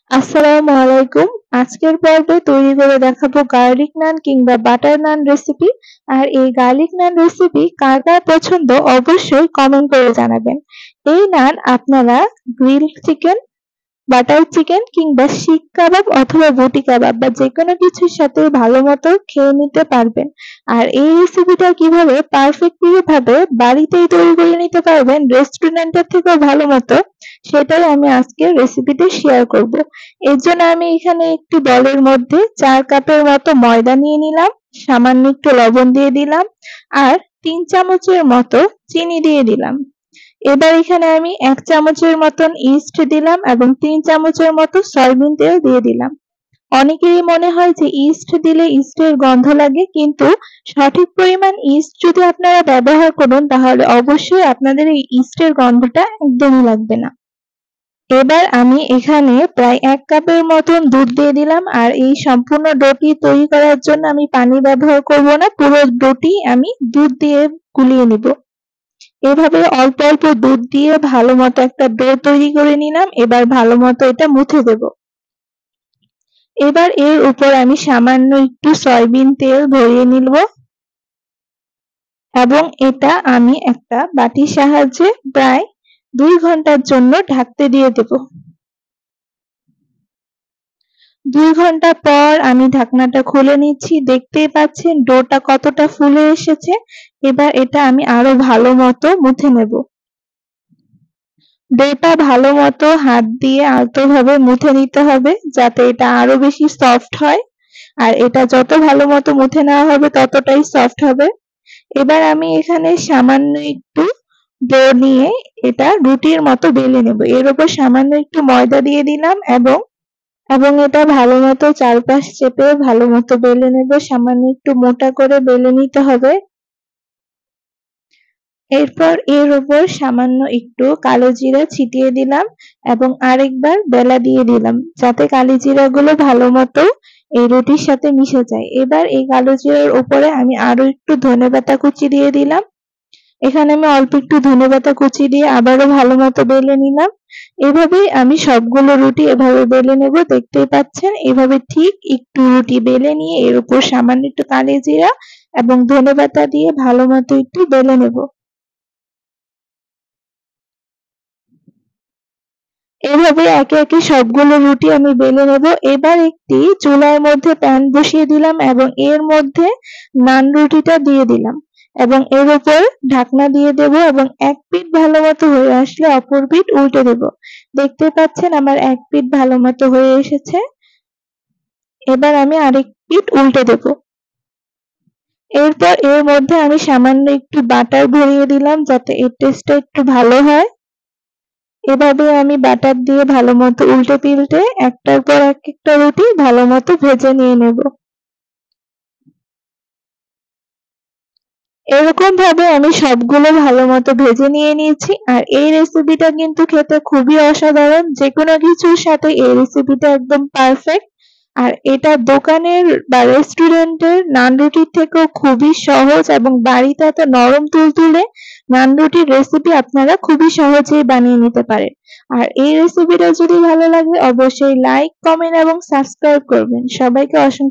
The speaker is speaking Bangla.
আসসালামু আলাইকুম। আজকের পর্বে তৈরি করে দেখাবো গার্লিক নান কিংবা বাটার নান রেসিপি। আর এই গার্লিক নান রেসিপি কার কার পছন্দ অবশ্যই কমেন্ট করে জানাবেন। এই নান আপনারা গ্রিল চিকেন, বাটার চিকেন কিংবা শিক কাবাব অথবা বটি কাবাব বা যেকোনো কিছুর সাথে ভালো মতো খেয়ে নিতে পারবেন। আর এই রেসিপিটা কিভাবে পারফেক্টলি ভাবে বাড়িতেই তৈরি করে নিতে পারবেন রেস্টুরেন্টের থেকেও ভালো মতো, সেটাই আমি আজকে রেসিপিতে শেয়ার করব। এর জন্য আমি এখানে একটি বলের মধ্যে 4 কাপের মতো ময়দা নিয়ে নিলাম, সামান্য একটু লবণ দিয়ে দিলাম আর 3 চামচের মতো চিনি দিয়ে দিলাম। এবার এখানে আমি 1 চামচের মতন ইস্ট দিলাম এবং 3 চামচের মতো সয়াবিন তেল দিয়ে দিলাম। অনেকেরই মনে হয় যে ইস্ট দিলে ইস্টের গন্ধ লাগে, কিন্তু সঠিক পরিমাণ ইস্ট যদি আপনারা ব্যবহার করুন তাহলে অবশ্যই আপনাদের এই ইস্টের গন্ধটা একদমই লাগবে না। এবার আমি এখানে প্রায় 1 কাপের মতন দুধ দিয়ে দিলাম আর এই সম্পূর্ণ ডোটি তৈরি করার জন্য আমি পানি ব্যবহার করব না, পুরো ডোটি আমি দুধ দিয়ে গুলিয়ে নিব। এভাবে অল্প অল্প দুধ দিয়ে ভালো মতো একটা ডো তৈরি করে নিলাম। এবার ভালো মতো এটা মুথে দেব। এবার এর উপর আমি সামান্য একটু সয়াবিন তেল ভরিয়ে নিব এবং এটা আমি একটা বাটির সাহায্যে প্রায় 2 ঘন্টার জন্য ঢাকতে দিয়ে দেব। 2 ঘন্টা পর আমি ঢাকনাটা খুলে নিচ্ছি। দেখতেই পাচ্ছেন ডোটা কতটা ফুলে এসেছে। এবার এটা আমি আরো ভালো মতো মুথে নেব। ডোটা ভালো মতো হাত দিয়ে আলতোভাবে মুথে নিতে হবে যাতে এটা আরো বেশি সফট হয়। আর এটা যত ভালো মতো মুথে নেওয়া হবে ততটাই সফট হবে। এবার আমি এখানে সামান্য একটু ডো নিয়ে এটা রুটির মতো বেলে নেব। এর উপর সামান্য একটু ময়দা দিয়ে দিলাম এবং এটা ভালো মতো চারপাশ চেপে ভালো মতো বেলে নেব। সামান্য একটু মোটা করে বেলে নিতে হবে। এরপর এর উপর সামান্য একটু কালো জিরা ছিটিয়ে দিলাম এবং আরেকবার বেলা দিয়ে দিলাম যাতে কালো জিরাগুলো ভালো মতো এই রুটির সাথে মিশে যায়। এবার এই কালো জিরার উপরে আমি আরো একটু ধনেপাতা কুচি দিয়ে দিলাম। এখানে আমি অল্প একটু ধনেপাতা কুচি দিয়ে আবারও ভালো মতো বেলে নিলাম। এভাবেই আমি সবগুলো রুটি এভাবে বেলে নেব। দেখতেই পাচ্ছেন এভাবে ঠিক একটু রুটি বেলে নিয়ে এর উপর সামান্য একটু কালো জিরা এবং ধনেপাতা দিয়ে ভালো মতো একটু বেলে নেব। এভাবে একে একে সবগুলো রুটি আমি বেলে নেব। এবার একটি চুলার মধ্যে প্যান বসিয়ে দিলাম এবং এর মধ্যে নান রুটিটা দিয়ে দিলাম এবং এর উপর ঢাকনা দিয়ে দেব এবং এক পিঠ ভালো মতো হয়ে আসলে অপর পিঠ উল্টে দেব। দেখতে পাচ্ছেন আমার এক পিঠ ভালো মতো হয়ে এসেছে। এবার আমি আরেক পিঠ উল্টে দেব। এরপর এর মধ্যে আমি সামান্য একটু বাটার ভরিয়ে দিলাম যাতে এর টেস্টটা একটু ভালো হয়। এভাবে আমি বাটার দিয়ে ভালো মতো উল্টে পিল্টে একটার পর একটা রুটি ভালো মতো ভেজে নিয়ে নেব। এরকম ভাবে আমি সবগুলো ভালো মতো ভেজে নিয়ে নিয়েছি। আর এই রেসিপিটা কিন্তু খেতে খুবই অসাধারণ। যেকোনো কিছুর সাথে এই রেসিপিটা একদম পারফেক্ট। আর এটা দোকানের বা রেস্টুরেন্টের নান রুটির থেকেও খুবই সহজ এবং বাড়িতে এত নরম তুলতুলে নান রুটির রেসিপি আপনারা খুবই সহজেই বানিয়ে নিতে পারেন। আর এই রেসিপিটা যদি ভালো লাগে অবশ্যই লাইক, কমেন্ট এবং সাবস্ক্রাইব করবেন। সবাইকে অসংখ্য